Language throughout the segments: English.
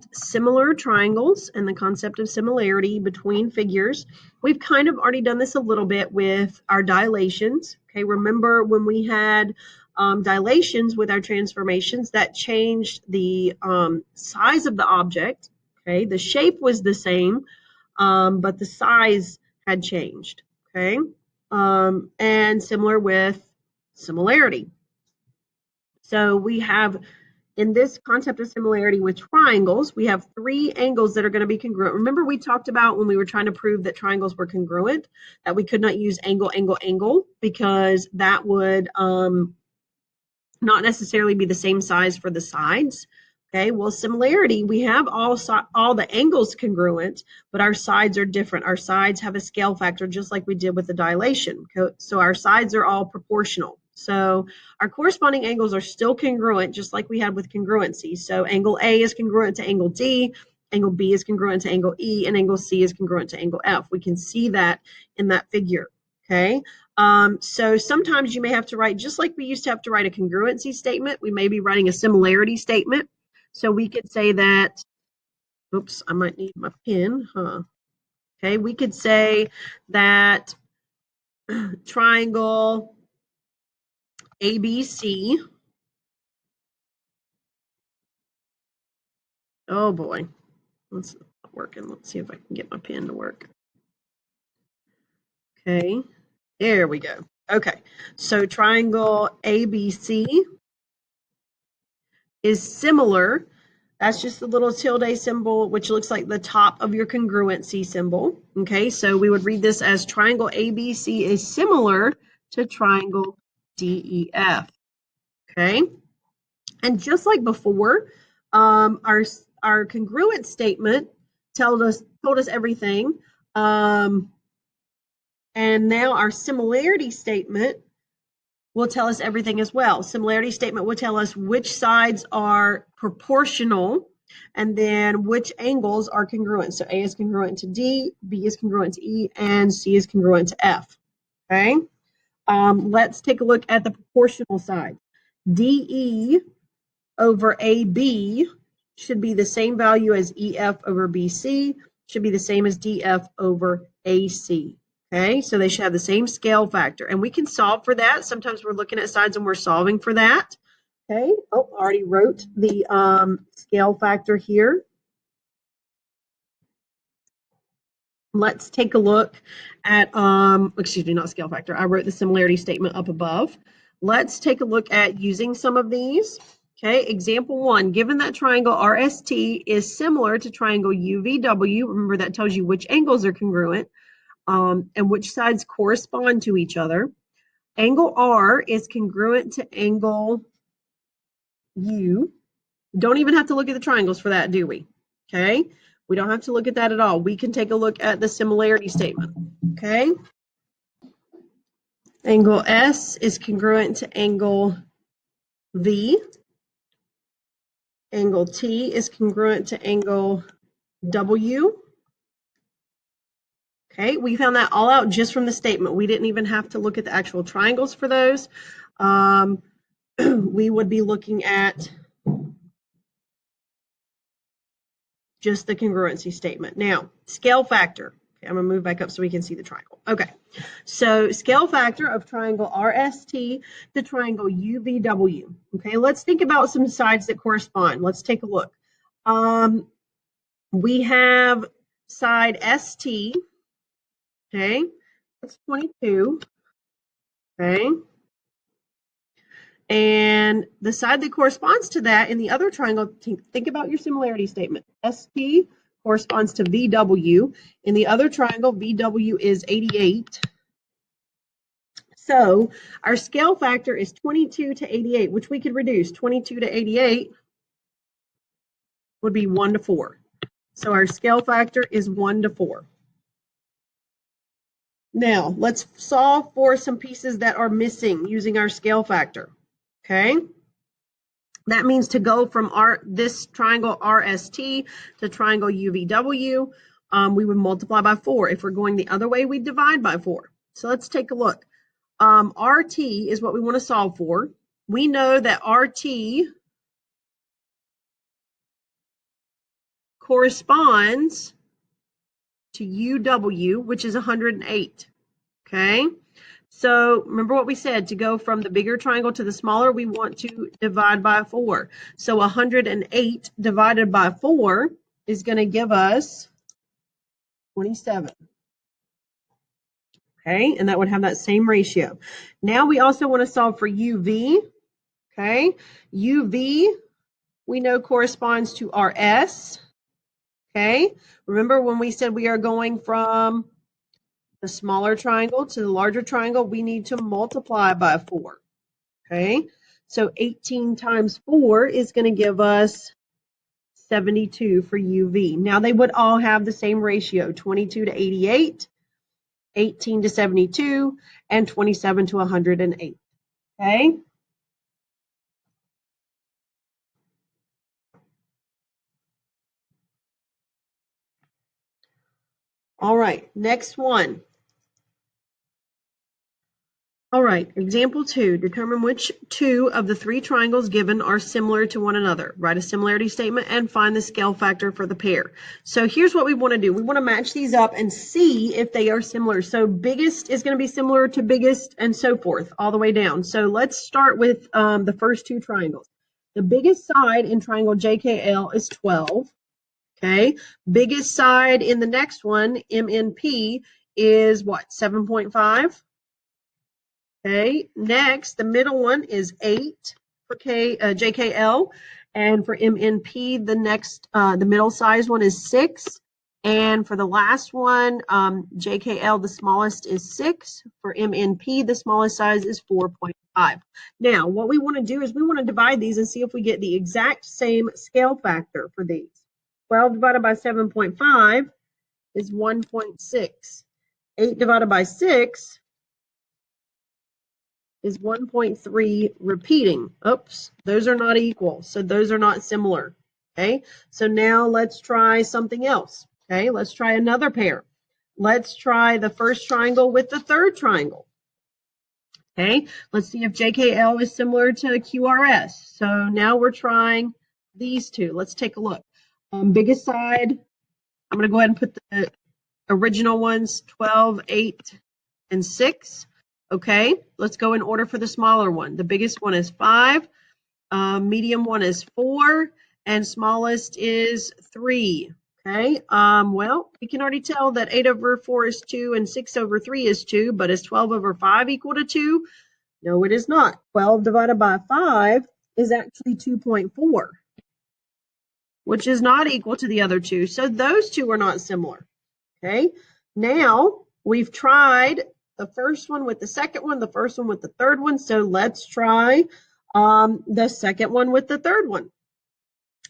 at similar triangles and the concept of similarity between figures. We've kind of already done this a little bit with our dilations. Okay, remember when we had dilations with our transformations, that changed the size of the object. Okay, the shape was the same, but the size had changed. Okay, and similar with similarity. So we have, in this concept of similarity with triangles, we have three angles that are going to be congruent. Remember we talked about when we were trying to prove that triangles were congruent, that we could not use angle, angle, angle, because that would not necessarily be the same size for the sides. Okay, well, similarity, we have all the angles congruent, but our sides are different. Our sides have a scale factor, just like we did with the dilation. So our sides are all proportional. So our corresponding angles are still congruent, just like we had with congruency. So angle A is congruent to angle D, angle B is congruent to angle E, and angle C is congruent to angle F. We can see that in that figure. Okay, so sometimes you may have to write, just like we used to have to write a congruency statement, we may be writing a similarity statement. So we could say that, oops, I might need my pen, huh? Okay, we could say that triangle ABC, oh boy, it's not working. Let's see if I can get my pen to work. Okay, there we go. Okay, so triangle ABC is similar. That's just the little tilde symbol, which looks like the top of your congruency symbol. Okay, so we would read this as triangle ABC is similar to triangle DEF. Okay, and just like before, our congruent statement told us everything, and now our similarity statement will tell us everything as well. Similarity statement will tell us which sides are proportional and then which angles are congruent. So A is congruent to D, B is congruent to E, and C is congruent to F. Okay, let's take a look at the proportional side. DE over AB should be the same value as EF over BC, should be the same as DF over AC. Okay, so they should have the same scale factor, and we can solve for that. Sometimes we're looking at sides and we're solving for that. Okay, oh, I already wrote the scale factor here. Let's take a look at, excuse me, not scale factor. I wrote the similarity statement up above. Let's take a look at using some of these. Okay, example one, given that triangle RST is similar to triangle UVW, remember that tells you which angles are congruent, and which sides correspond to each other. Angle R is congruent to angle U. Don't even have to look at the triangles for that, do we? Okay, we don't have to look at that at all. We can take a look at the similarity statement. Okay, angle S is congruent to angle V. Angle T is congruent to angle W. Okay, we found that all out just from the statement. We didn't even have to look at the actual triangles for those. We would be looking at just the congruency statement. Now, scale factor. Okay, I'm going to move back up so we can see the triangle. Okay, so scale factor of triangle RST to triangle UVW. Okay, let's think about some sides that correspond. Let's take a look. We have side ST. Okay, that's 22. Okay, and the side that corresponds to that in the other triangle, think about your similarity statement. ST corresponds to VW. In the other triangle, VW is 88. So our scale factor is 22 to 88, which we could reduce. 22 to 88 would be 1 to 4. So our scale factor is 1 to 4. Now, let's solve for some pieces that are missing using our scale factor. Okay? That means to go from this triangle RST to triangle UVW, we would multiply by 4. If we're going the other way, we divide by 4. So let's take a look. RT is what we want to solve for. We know that RT corresponds to UW, which is 108. Okay, so remember what we said, to go from the bigger triangle to the smaller, we want to divide by 4. So 108 divided by 4 is going to give us 27. Okay, and that would have that same ratio. Now we also want to solve for UV. Okay, UV we know corresponds to RS. Okay, remember when we said we are going from the smaller triangle to the larger triangle, we need to multiply by 4. Okay, so 18 times 4 is going to give us 72 for UV. Now they would all have the same ratio, 22 to 88, 18 to 72, and 27 to 108. Okay. All right, next one. All right, example 2, determine which 2 of the 3 triangles given are similar to one another. Write a similarity statement and find the scale factor for the pair. So here's what we want to do. We want to match these up and see if they are similar. So biggest is going to be similar to biggest and so forth all the way down. So let's start with the first 2 triangles. The biggest side in triangle JKL is 12. Okay, biggest side in the next one, MNP, is what, 7.5? Okay, next, the middle one is 8 for JKL, and for MNP, the middle size one is 6, and for the last one, JKL, the smallest is 6. For MNP, the smallest size is 4.5. Now, what we want to do is we want to divide these and see if we get the exact same scale factor for these. 12 divided by 7.5 is 1.6. 8 divided by 6 is 1.3 repeating. Oops, those are not equal, so those are not similar. Okay, so now let's try something else. Okay, let's try another pair. Let's try the first triangle with the third triangle. Okay, let's see if JKL is similar to QRS. So now we're trying these two. Let's take a look. Biggest side, I'm going to go ahead and put the original ones, 12, 8, and 6. Okay, let's go in order for the smaller one. The biggest one is 5, medium one is 4, and smallest is 3. Okay, well, we can already tell that 8 over 4 is 2 and 6 over 3 is 2, but is 12 over 5 equal to 2? No, it is not. 12 divided by 5 is actually 2.4, which is not equal to the other two. So those two are not similar. Okay, now we've tried the first one with the second one, the first one with the third one. So let's try the second one with the third one.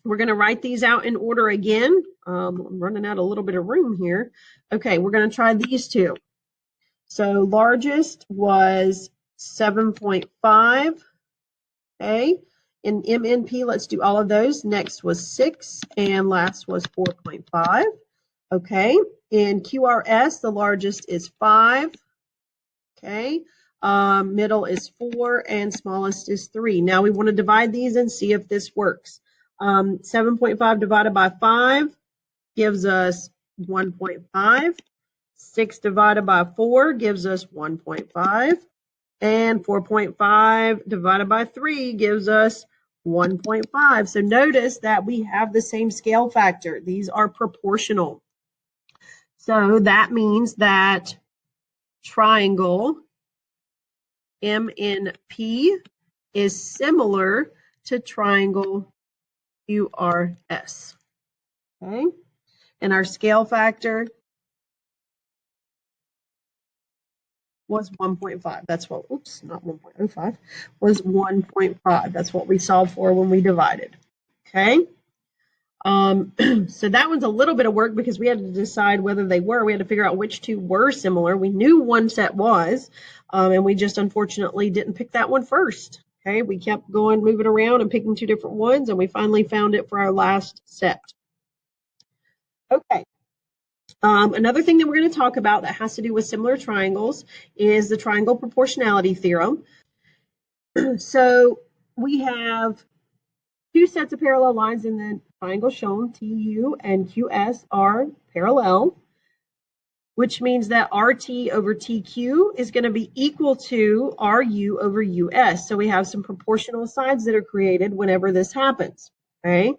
We're going to write these out in order again. I'm running out a little bit of room here. Okay, we're going to try these two. So largest was 7.5. Okay, in MNP, let's do all of those. Next was 6, and last was 4.5. Okay, in QRS, the largest is 5. Okay, middle is 4, and smallest is 3. Now we want to divide these and see if this works. 7.5 divided by 5 gives us 1.5. 6 divided by 4 gives us 1.5. And 4.5 divided by 3 gives us 1.5. So notice that we have the same scale factor. These are proportional. So that means that triangle MNP is similar to triangle QRS. Okay, and our scale factor was 1.5. That's what, oops, not 1.05, was 1.5. That's what we solved for when we divided. Okay. So that one's a little bit of work because we had to decide whether they were. We had to figure out which two were similar. We knew one set was, and we just unfortunately didn't pick that one first. Okay, we kept going, moving around and picking two different ones, and we finally found it for our last set. Okay. Another thing that we're going to talk about that has to do with similar triangles is the triangle proportionality theorem. So we have Two sets of parallel lines in the triangle shown, TU and QS, are parallel, which means that RT over TQ is going to be equal to RU over US. So we have some proportional sides that are created whenever this happens, okay?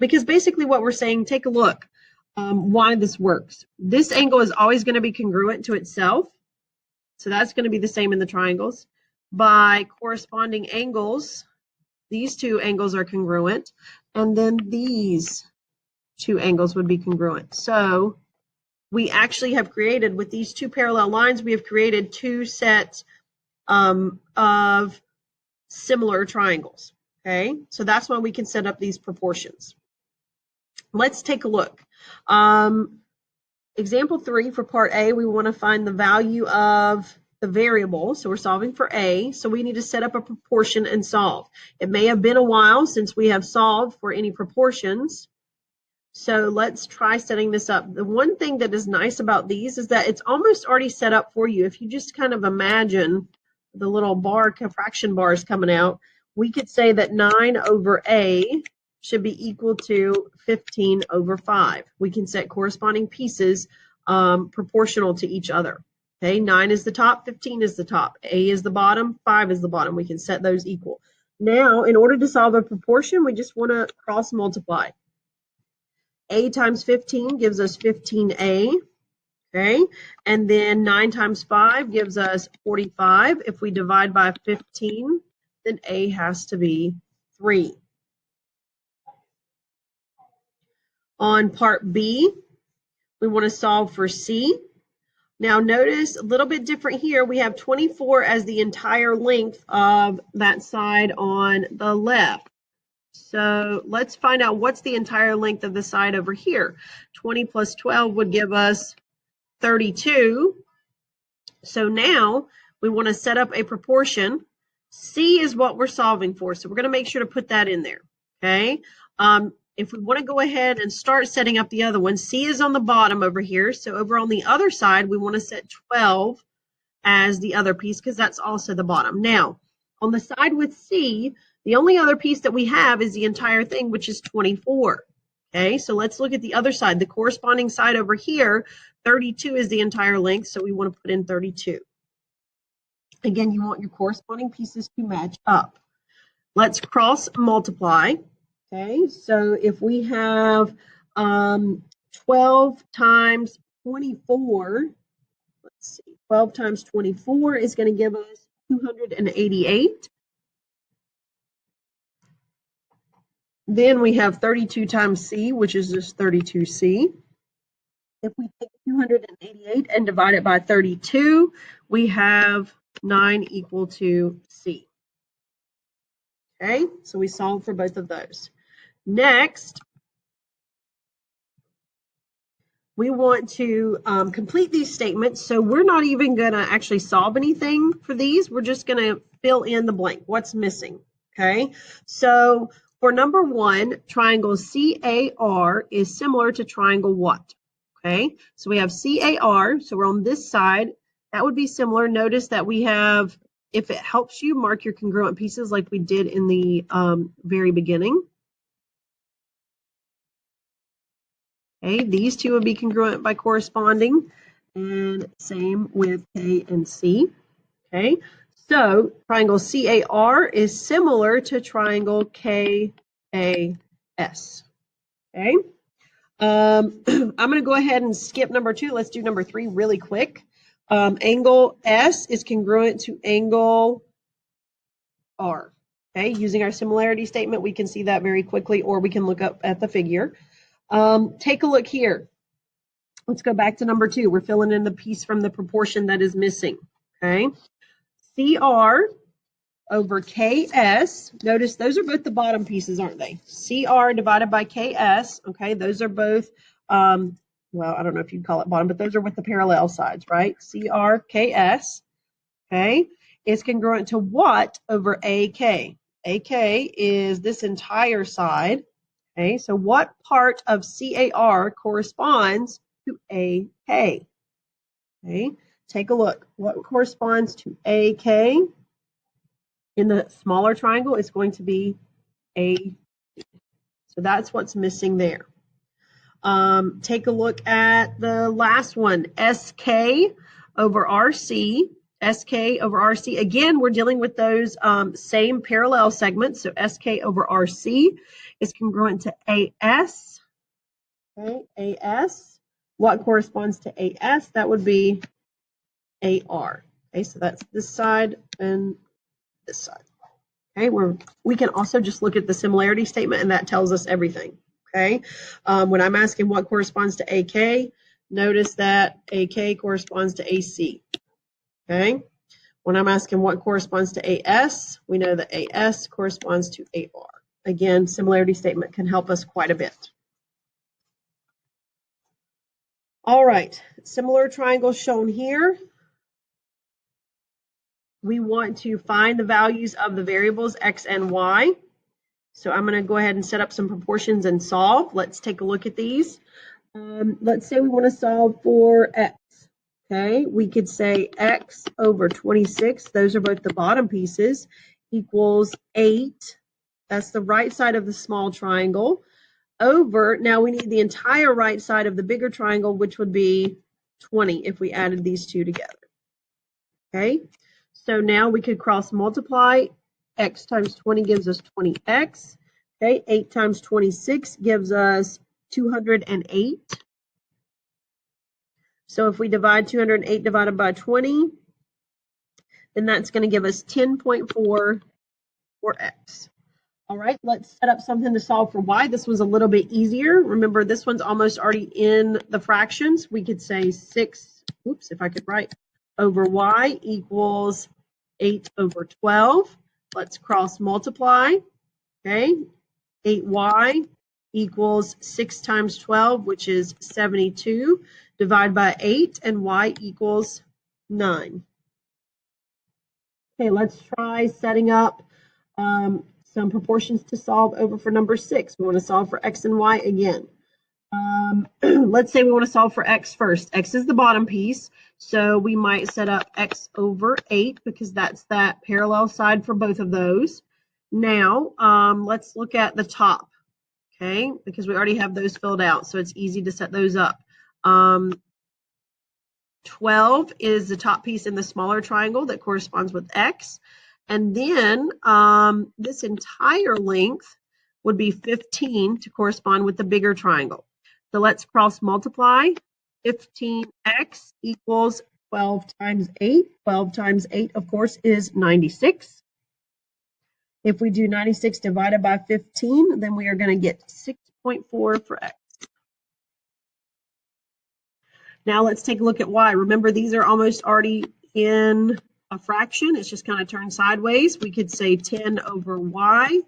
Because basically what we're saying, take a look why this works. This angle is always going to be congruent to itself. So that's going to be the same in the triangles. By corresponding angles, these two angles are congruent, and then these two angles would be congruent. So we actually have created, with these two parallel lines, we have created two sets of similar triangles, okay? So that's why we can set up these proportions. Let's take a look. Example 3 for part A, we want to find the value of the variable. So we're solving for A. So we need to set up a proportion and solve. It may have been a while since we have solved for any proportions. So let's try setting this up. The one thing that is nice about these is that it's almost already set up for you. If you just kind of imagine the little bar, fraction bars coming out, we could say that 9 over A should be equal to 15 over 5. We can set corresponding pieces proportional to each other. Okay, 9 is the top, 15 is the top, A is the bottom, 5 is the bottom. We can set those equal. Now, in order to solve a proportion, we just want to cross multiply. A times 15 gives us 15A, okay? And then 9 times 5 gives us 45. If we divide by 15, then A has to be 3. On part B, we want to solve for C. Now notice a little bit different here. We have 24 as the entire length of that side on the left. So let's find out what's the entire length of the side over here. 20 plus 12 would give us 32. So now we want to set up a proportion. C is what we're solving for. So we're going to make sure to put that in there. Okay. If we want to go ahead and start setting up the other one, C is on the bottom over here. So over on the other side, we want to set 12 as the other piece because that's also the bottom. Now, on the side with C, the only other piece that we have is the entire thing, which is 24. Okay, so let's look at the other side. The corresponding side over here, 32 is the entire length, so we want to put in 32. Again, you want your corresponding pieces to match up. Let's cross multiply. Okay, so if we have 12 times 24, let's see, 12 times 24 is going to give us 288. Then we have 32 times C, which is just 32C. If we take 288 and divide it by 32, we have 9 equal to C. Okay, so we solve for both of those. Next, we want to complete these statements. So we're not even going to actually solve anything for these. We're just going to fill in the blank. What's missing? Okay, so for number 1, triangle CAR is similar to triangle what? Okay, so we have CAR, so we're on this side. That would be similar. Notice that we have, if it helps you, mark your congruent pieces like we did in the very beginning. Okay, these two would be congruent by corresponding, and same with K and C. Okay, so triangle CAR is similar to triangle KAS. Okay, I'm going to go ahead and skip number 2. Let's do number 3 really quick. Angle S is congruent to angle R. Okay, using our similarity statement, we can see that very quickly, or we can look up at the figure. Take a look here. Let's go back to number 2. We're filling in the piece from the proportion that is missing. Okay, CR over KS. Notice those are both the bottom pieces, aren't they? CR divided by KS. Okay, those are both, well, I don't know if you'd call it bottom, but those are with the parallel sides, right? CR, KS. Okay, is congruent to what over AK? AK is this entire side. Okay, so what part of CAR corresponds to AK? Okay, take a look. What corresponds to AK? In the smaller triangle, it's going to be A. So that's what's missing there. Take a look at the last one, SK over RC. SK over RC. Again, we're dealing with those same parallel segments. So SK over RC is congruent to AS. Okay, AS. What corresponds to AS? That would be AR. Okay, so that's this side and this side. Okay, we can also just look at the similarity statement and that tells us everything. Okay, when I'm asking what corresponds to AK, notice that AK corresponds to AC. Okay, when I'm asking what corresponds to AS, we know that AS corresponds to AR. Again, similarity statement can help us quite a bit. All right, similar triangles shown here. We want to find the values of the variables X and Y. So I'm going to go ahead and set up some proportions and solve. Let's take a look at these. Let's say we want to solve for X. Okay, we could say X over 26, those are both the bottom pieces, equals 8. That's the right side of the small triangle. Over, now we need the entire right side of the bigger triangle, which would be 20 if we added these two together. Okay, so now we could cross multiply. X times 20 gives us 20x. Okay, 8 times 26 gives us 208. So if we divide 208 divided by 20, then that's going to give us 10.4 for x. All right, let's set up something to solve for y. This one's a little bit easier. Remember, this one's almost already in the fractions. We could say 6, oops, if I could write, over y equals 8 over 12. Let's cross multiply. Okay, 8y equals 6 times 12, which is 72. Divide by 8, and y equals 9. Okay, let's try setting up some proportions to solve over for number 6. We want to solve for x and y again. Let's say we want to solve for x first. X is the bottom piece, so we might set up x over 8 because that's that parallel side for both of those. Now, let's look at the top, okay, because we already have those filled out, so it's easy to set those up. 12 is the top piece in the smaller triangle that corresponds with x. And then this entire length would be 15 to correspond with the bigger triangle. So let's cross multiply. 15x equals 12 times 8. 12 times 8, of course, is 96. If we do 96 divided by 15, then we are going to get 6.4 for x. Now let's take a look at y. Remember, these are almost already in a fraction. It's just kind of turned sideways. We could say 10 over y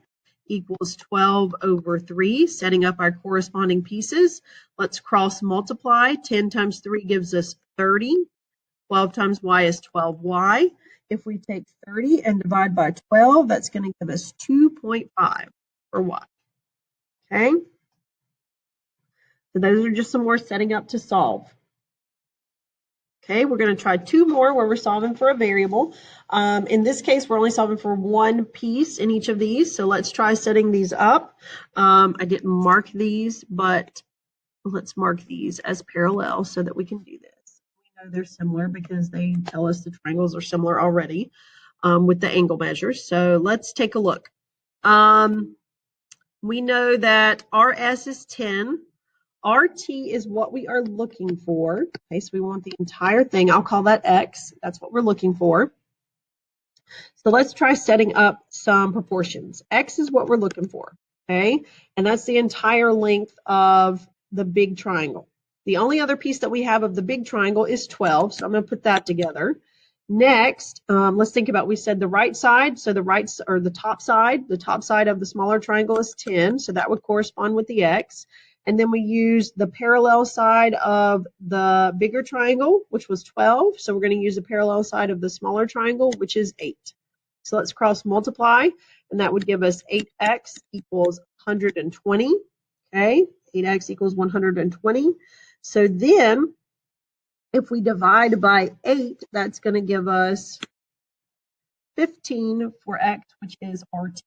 equals 12 over 3, setting up our corresponding pieces. Let's cross multiply. 10 times 3 gives us 30. 12 times y is 12y. If we take 30 and divide by 12, that's going to give us 2.5 for y. Okay? So those are just some more setting up to solve. Okay, we're going to try 2 more where we're solving for a variable. In this case, we're only solving for one piece in each of these. So let's try setting these up. I didn't mark these, but let's mark these as parallel so that we can do this. We know they're similar because they tell us the triangles are similar already with the angle measures. So let's take a look. We know that RS is 10. RT is what we are looking for. Okay, so we want the entire thing. I'll call that X. That's what we're looking for. So let's try setting up some proportions. X is what we're looking for. Okay, and that's the entire length of the big triangle. The only other piece that we have of the big triangle is 12, so I'm going to put that together. Next, let's think about, we said the right side, so the top side of the smaller triangle is 10, so that would correspond with the X. And then we use the parallel side of the bigger triangle, which was 12. So we're going to use the parallel side of the smaller triangle, which is 8. So let's cross multiply, and that would give us 8x equals 120. Okay, 8x equals 120. So then, if we divide by 8, that's going to give us 15 for x, which is RT.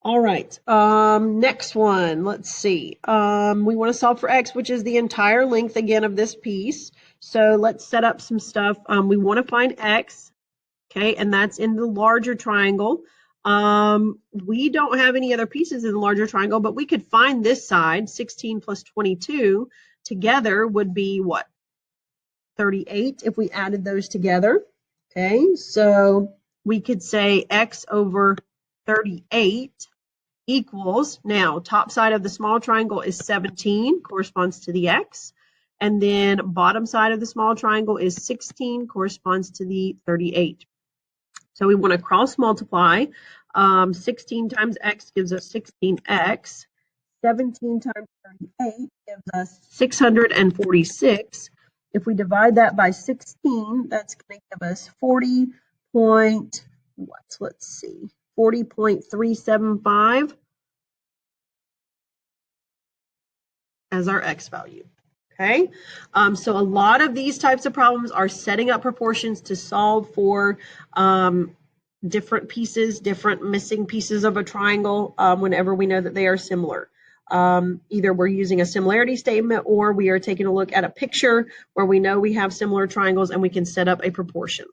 All right, next one, let's see. We want to solve for x, which is the entire length again of this piece. So let's set up some stuff. We want to find x, okay, and that's in the larger triangle. We don't have any other pieces in the larger triangle, but we could find this side, 16 plus 22, together would be what? 38 if we added those together. Okay, so we could say x over 38 equals, now top side of the small triangle is 17, corresponds to the x, and then bottom side of the small triangle is 16, corresponds to the 38. So we want to cross multiply. 16 times x gives us 16x. 17 times 38 gives us 646. If we divide that by 16, that's going to give us 40.375 as our x value. Okay, so a lot of these types of problems are setting up proportions to solve for different pieces, different missing pieces of a triangle whenever we know that they are similar. Either we're using a similarity statement or we are taking a look at a picture where we know we have similar triangles and we can set up a proportion.